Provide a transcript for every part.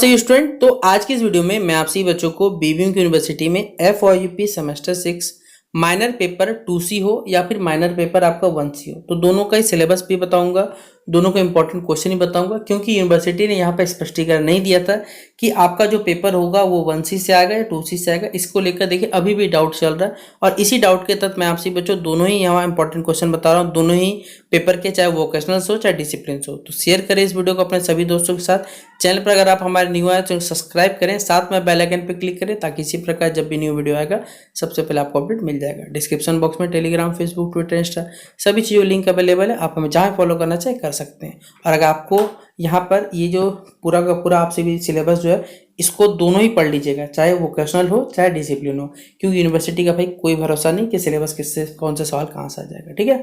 नमस्ते स्टूडेंट। तो आज की इस वीडियो में मैं आपसे बच्चों को बीबीएम यूनिवर्सिटी में FYUP semester 6 minor paper 2C हो या फिर माइनर पेपर आपका 1C हो, तो दोनों का ही सिलेबस भी बताऊंगा, दोनों का इंपॉर्टेंट क्वेश्चन ही बताऊंगा। क्योंकि यूनिवर्सिटी ने यहाँ पर स्पष्टीकरण नहीं दिया था कि आपका जो पेपर होगा वो 1C से आएगा या 2C से आएगा। इसको लेकर देखिए अभी भी डाउट चल रहा है और इसी डाउट के तहत मैं आपसे बच्चों दोनों ही यहाँ इंपॉर्टेंट क्वेश्चन बता रहा हूँ, दोनों ही पेपर के, चाहे वोकेशनल हो चाहे डिसिप्लिन हो। तो शेयर करें इस वीडियो को अपने सभी दोस्तों के साथ। चैनल पर अगर आप हमारे न्यू आए तो सब्सक्राइब करें, साथ में बेल आइकन पर क्लिक करें ताकि इसी प्रकार जब भी न्यू वीडियो आएगा सबसे पहले आपको अपडेट मिल जाएगा। डिस्क्रिप्शन बॉक्स में टेलीग्राम, फेसबुक, ट्विटर, इंस्टा सभी चीज़ों लिंक अवेलेबल है, आप हमें जहाँ फॉलो करना चाहे कर सकते हैं। और अगर आपको यहाँ पर ये जो पूरा का पूरा आपसे भी सिलेबस जो है इसको दोनों ही पढ़ लीजिएगा, चाहे वोकेशनल हो चाहे डिसिप्लिन हो, क्योंकि यूनिवर्सिटी का भाई कोई भरोसा नहीं कि सिलेबस किससे कौन सा सवाल कहाँ से आ जाएगा। ठीक है,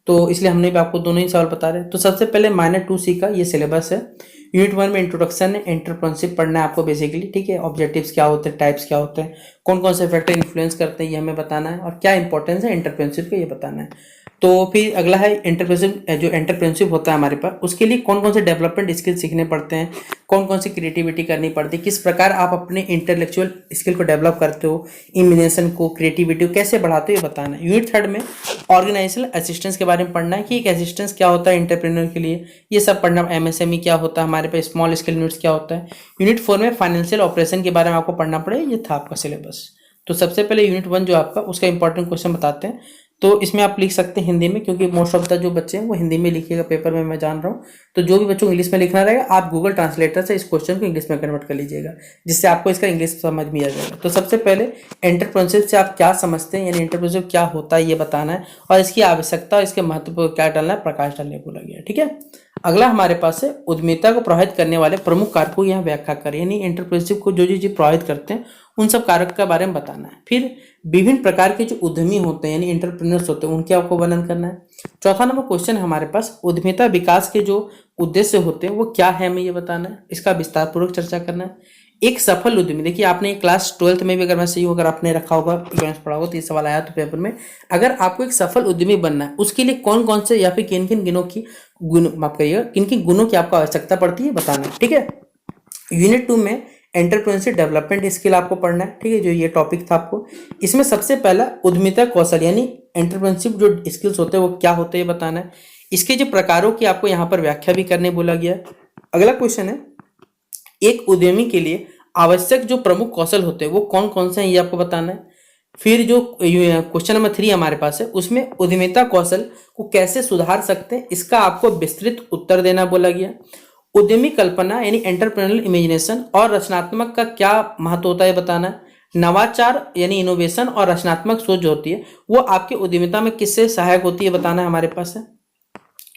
तो इसलिए हमने भी आपको दोनों ही सवाल बता रहे हैं। तो सबसे पहले माइनर 2C का ये सिलेबस है। यूनिट 1 में इंट्रोडक्शन है, एंटरप्रेन्योरशिप पढ़ना है आपको बेसिकली। ठीक है, ऑब्जेक्टिव्स क्या होते हैं, टाइप्स क्या होते हैं, कौन कौन से फैक्टर इन्फ्लुएंस करते हैं ये हमें बताना है, और क्या इंपॉर्टेंस है एंटरप्रेन्योरशिप का ये बताना है। तो फिर अगला है एंटरप्रेन्योरशिप। जो एंटरप्रेन्योरशिप होता है हमारे पास, उसके लिए कौन कौन से डेवलपमेंट स्किल सीखने पड़ते हैं, कौन कौन सी क्रिएटिविटी करनी पड़ती है, किस प्रकार आप अपने इंटेलेक्चुअल स्किल को डेवलप करते हो, इमेजिनेशन को, क्रिएटिविटी को कैसे बढ़ाते हो ये बताना है। यूनिट 3 में ऑर्गेनाइजेशनल असिस्टेंस के बारे में पढ़ना है कि एक असिस्टेंस क्या होता है एंटरप्रेन्योर के लिए, ये सब पढ़ना। MSME क्या होता है हमारे पास, स्मॉल स्केल यूनिट्स क्या होता है। यूनिट 4 में फाइनेंशियल ऑपरेशन के बारे में आपको पढ़ना पड़े, ये था आपका सिलेबस। तो सबसे पहले यूनिट 1 जो आपका, उसका इंपॉर्टेंट क्वेश्चन बताते हैं। तो इसमें आप लिख सकते हैं हिंदी में, क्योंकि मोस्ट ऑफ द जो बच्चे हैं वो हिंदी में लिखिएगा पेपर में, मैं जान रहा हूँ। तो जो भी बच्चों को इंग्लिश में लिखना रहेगा आप गूगल ट्रांसलेटर से इस क्वेश्चन को इंग्लिश में कन्वर्ट कर लीजिएगा, जिससे आपको इसका इंग्लिश समझ में आ जाएगा। तो सबसे पहले एंटरप्रेन्योरशिप से आप क्या समझते हैं, यानी एंटरप्रेन्योरशिप क्या होता है ये बताना है, और इसकी आवश्यकता और इसके महत्व पर क्या डालना है, प्रकाश डालने बोला गया। ठीक है, अगला हमारे पास है उद्यमिता को प्रभावित करने वाले प्रमुख कारकों की यहाँ व्याख्या करें, यानी एंटरप्रेन्योरशिप को जो चीज प्रभावित करते हैं उन सब कारक के बारे में बताना है। फिर विभिन्न प्रकार के जो उद्यमी होते हैं यानी एंटरप्रेन्योर्स होते हैं उनके आपको वर्णन करना है। चौथा नंबर क्वेश्चन है हमारे पास, उद्यमिता विकास के जो उद्देश्य होते हैं वो क्या है, हमें ये बताना है, इसका विस्तार पूर्वक चर्चा करना है। एक सफल उद्यमी, देखिए आपने क्लास 12th में भी अगर मैं सही हूँ, अगर आपने रखा होगा इकोनॉमिक्स पढ़ा होगा तो ये सवाल आया तो पेपर में, अगर आपको एक सफल उद्यमी बनना है उसके लिए कौन कौन से या फिर किन किन माफ करिएगा, किन किन गुणों की आपको आवश्यकता पड़ती है बताना है। ठीक है, यूनिट 2 में एंटरप्रेन्योरशिप डेवलपमेंट स्किल आपको पढ़ना है। ठीक है, जो ये टॉपिक था आपको, इसमें सबसे पहला उद्यमिता कौशल यानी एंटरप्रेन्योरशिप जो स्किल्स होते हैं वो क्या होते हैं बताना है। इसके जो प्रकारों की आपको यहाँ पर व्याख्या भी करने बोला गया है। अगला क्वेश्चन है, एक उद्यमी के लिए आवश्यक जो प्रमुख कौशल होते हैं वो कौन कौन से हैं ये आपको बताना है। फिर जो क्वेश्चन नंबर 3 हमारे पास है, उसमें उद्यमिता कौशल को कैसे सुधार सकते हैं इसका आपको विस्तृत उत्तर देना बोला गया। उद्यमी कल्पना यानी एंटरप्रेन्योरियल इमेजिनेशन और रचनात्मक का क्या महत्व होता है बताना है। नवाचार यानी इनोवेशन और रचनात्मक सोच जो होती है वो आपके उद्यमिता में किससे सहायक होती है बताना है हमारे पास है।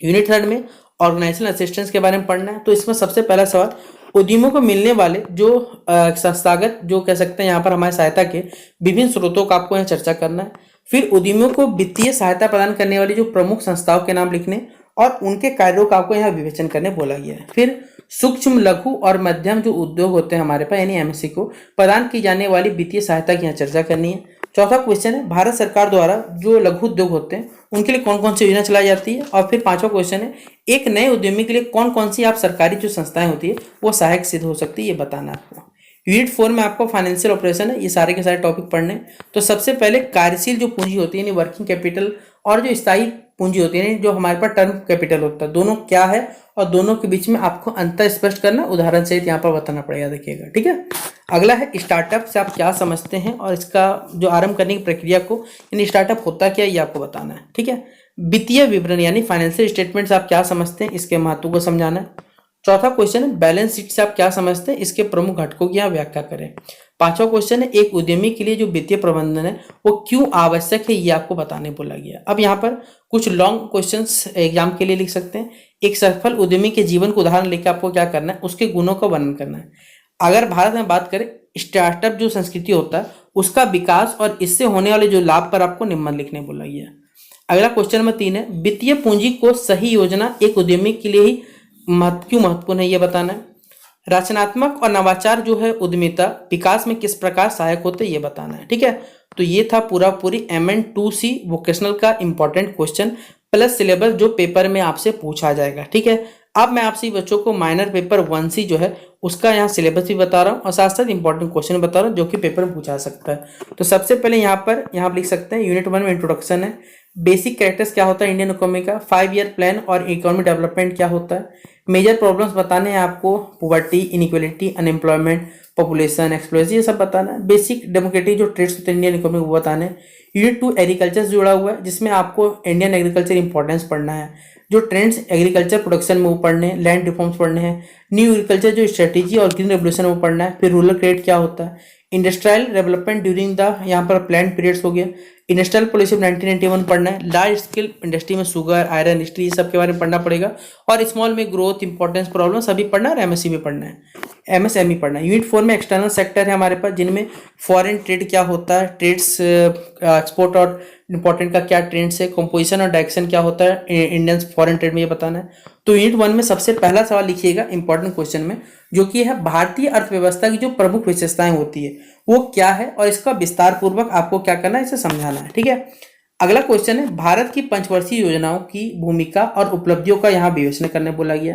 यूनिट 3 में ऑर्गेनाइजेशनल असिस्टेंस के बारे में पढ़ना है। तो इसमें सबसे पहला सवाल, उद्यमियों को मिलने वाले जो संस्थागत जो कह सकते हैं यहाँ पर हमारी सहायता के विभिन्न स्रोतों का आपको यहाँ चर्चा करना है। फिर उद्यमियों को वित्तीय सहायता प्रदान करने वाली जो प्रमुख संस्थाओं के नाम लिखने और उनके कार्यों का आपको यहाँ विवेचन करने बोला गया है। फिर सूक्ष्म, लघु और मध्यम जो उद्योग होते हैं हमारे पास यानी MSE को प्रदान की जाने वाली वित्तीय सहायता की यहाँ चर्चा करनी है। चौथा क्वेश्चन है, भारत सरकार द्वारा जो लघु उद्योग होते हैं उनके लिए कौन कौन सी योजना चलाई जाती है। और फिर पांचवा क्वेश्चन है, एक नए उद्यमी के लिए कौन कौन सी आप सरकारी जो संस्थाएं होती है वो सहायक सिद्ध हो सकती है ये बताना है आपको। यूनिट 4 में आपको फाइनेंशियल ऑपरेशन है, ये सारे के सारे टॉपिक पढ़ने। तो सबसे पहले कार्यशील जो पूंजी होती है यानी वर्किंग कैपिटल और जो स्थायी पूंजी होती है जो हमारे पास टर्म कैपिटल होता है, दोनों क्या है और दोनों के बीच में आपको अंतर स्पष्ट करना उदाहरण सहित यहाँ पर बताना पड़ेगा, देखिएगा। ठीक है, अगला है स्टार्टअप से आप क्या समझते हैं और इसका जो आरंभ करने की प्रक्रिया को यानी स्टार्टअप होता क्या ये आपको बताना है। ठीक है, वित्तीय विवरण यानी फाइनेंशियल स्टेटमेंट्स आप क्या समझते हैं इसके महत्व को समझाना है। चौथा क्वेश्चन है, बैलेंस शीट से आप क्या समझते हैं इसके प्रमुख घटकों की यहाँ व्याख्या करें। पांचवा क्वेश्चन है, एक उद्यमी के लिए जो वित्तीय प्रबंधन है वो क्यों आवश्यक है ये आपको बताने बोला गया। अब यहाँ पर कुछ लॉन्ग क्वेश्चंस एग्जाम के लिए लिख सकते हैं। एक सफल उद्यमी के जीवन को उदाहरण लेकर आपको क्या करना है, उसके गुणों का वर्णन करना है। अगर भारत में बात करें, स्टार्टअप जो संस्कृति होता है उसका विकास और इससे होने वाले जो लाभ पर आपको निम्न लिखने बोला गया। अगला क्वेश्चन नंबर 3 है, वित्तीय पूंजी को सही योजना एक उद्यमी के लिए ही क्यों महत्वपूर्ण है ये बताना है। रचनात्मक और नवाचार जो है उद्यमिता विकास में किस प्रकार सहायक होते हैं ये बताना है। ठीक है, तो ये था पूरी MN 2C वोकेशनल का इंपॉर्टेंट क्वेश्चन प्लस सिलेबस जो पेपर में आपसे पूछा जाएगा। ठीक है, अब मैं आपसे बच्चों को माइनर पेपर 1C जो है उसका यहाँ सिलेबस भी बता रहा हूँ और साथ साथ इंपॉर्टेंट क्वेश्चन बता रहा हूँ जो कि पेपर में पूछा सकता है। तो सबसे पहले यहाँ पर लिख सकते हैं यूनिट 1 में इंट्रोडक्शन है, बेसिक कैरेक्टर्स क्या होता है इंडियन इकोनॉमी का, 5 ईयर प्लान और इकोनॉमी डेवलपमेंट क्या होता है, मेजर प्रॉब्लम्स बताने हैं आपको, poverty, inequality, unemployment, population, explosion, ये सब बताना है। बेसिक डेमोक्रेटिक जो ट्रेड्स होते हैं इंडियन इकोनॉमी वो बताने हैं। यूनिट 2 एग्रीकल्चर से जुड़ा हुआ है जिसमें आपको इंडियन एग्रीकल्चर इंपॉर्टेंस पढ़ना है, जो ट्रेंड्स एग्रीकल्चर प्रोडक्शन में वो पढ़ने हैं, लैंड रिफॉर्म्स पढ़ने हैं, न्यू एग्रीकल्चर जो स्ट्रेटेजी और ग्रीन रेवोल्यूशन वो पढ़ना है, फिर रूरल क्रेडिट क्या होता है, इंडस्ट्रियल डेवलपमेंट ड्यूरिंग द यहाँ पर प्लान पीरियड्स हो गया, इंडस्ट्रियल पॉलिसी 1991 पढ़ना है, लार्ज स्केल इंडस्ट्री में शुगर, आयरन इंडस्ट्री, ये सब के बारे में पढ़ना पड़ेगा, और स्मॉल में ग्रोथ, इंपॉर्टेंस, प्रॉब्लम सभी पढ़ना है और एमएससी भी पढ़ना है, एमएसएमई पढ़ना है। यूनिट 4 में एक्सटर्नल सेक्टर है हमारे पास जिनमें फॉरेन ट्रेड क्या होता है, ट्रेड्स एक्सपोर्ट और इंपॉर्टेंट का क्या ट्रेंड्स है, कंपोजिशन और डायरेक्शन क्या होता है इंडियन फॉरेन ट्रेड में, ये बताना है। तो यूनिट 1 में सबसे पहला सवाल लिखिएगा इंपॉर्टेंट क्वेश्चन में, जो कि है भारतीय अर्थव्यवस्था की जो प्रमुख विशेषताएं होती है वो क्या है, और इसका विस्तार पूर्वक आपको क्या करना है, इसे समझाना है। ठीक है। अगला क्वेश्चन है भारत की पंचवर्षीय योजनाओं की भूमिका और उपलब्धियों का यहाँ विवेचना करने बोला गया।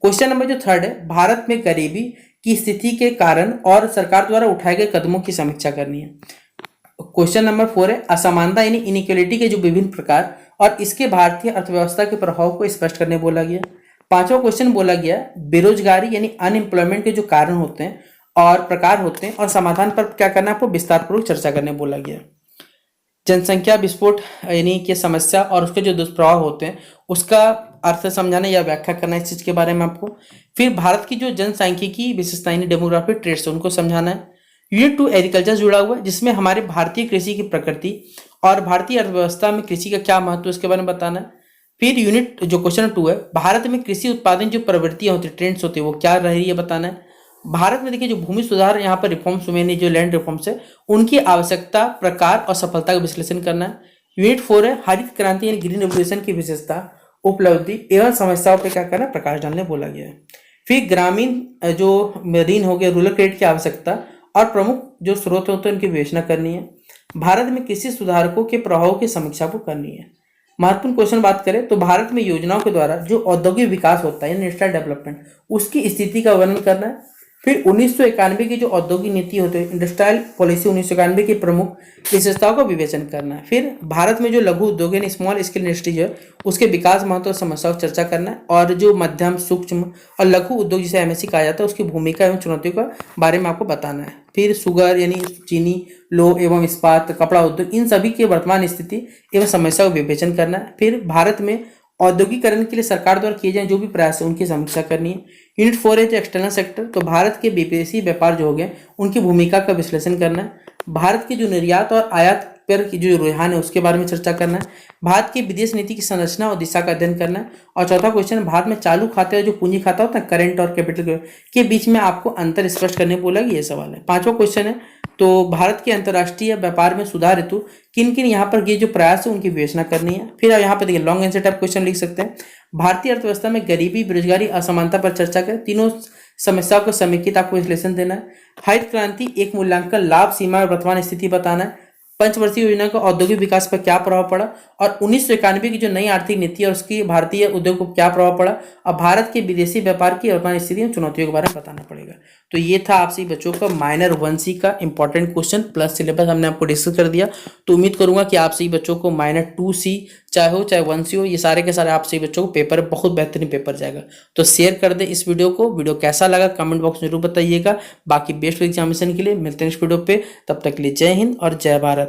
क्वेश्चन नंबर जो 3 है, भारत में गरीबी की स्थिति के कारण और सरकार द्वारा उठाए गए कदमों की समीक्षा करनी है। क्वेश्चन नंबर 4 है असमानता यानी इनइक्वालिटी के जो विभिन्न प्रकार और इसके भारतीय अर्थव्यवस्था के प्रभाव को स्पष्ट करने बोला गया। 5वां क्वेश्चन बोला गया बेरोजगारी यानी अनएम्प्लॉयमेंट के जो कारण होते हैं और प्रकार होते हैं और समाधान पर क्या करना है, आपको विस्तार पूर्वक चर्चा करने बोला गया। जनसंख्या विस्फोट यानी कि समस्या और उसके जो दुष्प्रभाव होते हैं उसका अर्थ समझाना या व्याख्या करना इस चीज के बारे में आपको। फिर भारत की जो जनसांख्यिकी विशेषता यानी डेमोग्राफिक ट्रेड्स उनको समझाना है। यूनिट 2 एग्रीकल्चर जुड़ा हुआ है जिसमें हमारे भारतीय कृषि की प्रकृति और भारतीय अर्थव्यवस्था में कृषि का क्या महत्व है इसके बारे में बताना है। फिर यूनिट जो क्वेश्चन 2 है भारत में कृषि उत्पादन जो प्रवृत्तियां होती है, ट्रेंड्स होते हैं, वो क्या रह रही है बताना है। भारत में देखिए जो भूमि सुधार यहाँ पर रिफॉर्म्स हुए नहीं, जो लैंड रिफॉर्म्स है उनकी आवश्यकता, प्रकार और सफलता का विश्लेषण करना है। यूनिट 4 है हरित क्रांति यानी ग्रीन रेवोल्यूशन की विशेषता, उपलब्धि एवं समस्याओं पर क्या करना है, प्रकाश डालने बोला गया है। फिर ग्रामीण जो मरीन हो गया, रूरल क्रेडिट की आवश्यकता और प्रमुख जो स्रोत होते हैं उनकी विवेचना करनी है। भारत में कृषि सुधारकों के प्रभाव की समीक्षा को करनी है। महत्वपूर्ण क्वेश्चन बात करें तो भारत में योजनाओं के द्वारा जो औद्योगिक विकास होता है इंडस्ट्रियल डेवलपमेंट उसकी स्थिति का वर्णन करना है। फिर 1991 की जो औद्योगिक नीति होती है इंडस्ट्रियल पॉलिसी 1991 की प्रमुख विशेषताओं का विवेचन करना है। फिर भारत में जो लघु उद्योग यानी स्मॉल स्केल इंडस्ट्री है उसके विकास महत्व और समस्याओं की चर्चा करना है, और जो मध्यम, सूक्ष्म और लघु उद्योग जिसे एमएससी कहा जाता है उसकी भूमिका एवं चुनौतियों के बारे में आपको बताना है। फिर शुगर यानी चीनी, लौह एवं इस्पात, कपड़ा उद्योग, इन सभी की वर्तमान स्थिति एवं समस्या का विवेचन करना है। फिर भारत में औद्योगिकरण के लिए सरकार द्वारा किए जाए जो भी प्रयास है उनकी समीक्षा करनी है। यूनिट 4 है जो एक्सटर्नल सेक्टर, तो भारत के विदेशी व्यापार जो हो गए उनकी भूमिका का विश्लेषण करना है। भारत के जो निर्यात और आयात पर की जो रुझान है उसके बारे में चर्चा करना है। भारत की विदेश नीति की संरचना और दिशा का अध्ययन करना है। और चौथा क्वेश्चन भारत में चालू खाते और जो पूंजी खाता होता है करेंट और कैपिटल के बीच में आपको अंतर स्पष्ट करने बोला गया, ये सवाल है। 5वां क्वेश्चन है तो भारत के अंतर्राष्ट्रीय व्यापार में सुधार हेतु किन किन यहाँ पर ये जो प्रयास है उनकी विवेचना करनी है। फिर यहाँ पर देखिए लॉन्ग आंसर टाइप क्वेश्चन लिख सकते हैं। भारतीय अर्थव्यवस्था में गरीबी, बेरोजगारी, असमानता पर चर्चा करें, तीनों समस्याओं को समेकित आपको विश्लेषण देना है। हरित क्रांति एक मूल्यांकन, लाभ, सीमा और वर्तमान स्थिति बताना है। पंचवर्षीय योजना का औद्योगिक विकास पर क्या प्रभाव पड़ा और 1991 की जो नई आर्थिक नीति और उसकी भारतीय उद्योग को क्या प्रभाव पड़ा, और भारत के विदेशी व्यापार की वर्तमान स्थिति और चुनौतियों के बारे में बताना पड़ेगा। तो ये था आपसे बच्चों का माइनर 1C का इंपॉर्टेंट क्वेश्चन प्लस सिलेबस हमने आपको डिस्कस कर दिया। तो उम्मीद करूंगा कि आपसे बच्चों को माइनर 2C चाहे हो चाहे 1C हो, ये सारे के सारे आपसे बच्चों को पेपर बहुत बेहतरीन पेपर जाएगा। तो शेयर कर दे इस वीडियो को। वीडियो कैसा लगा कमेंट बॉक्स में जरूर बताइएगा। बाकी बेस्ट एग्जामिनेशन के लिए मिलते हैं इस वीडियो पे, तब तक के लिए जय हिंद और जय भारत।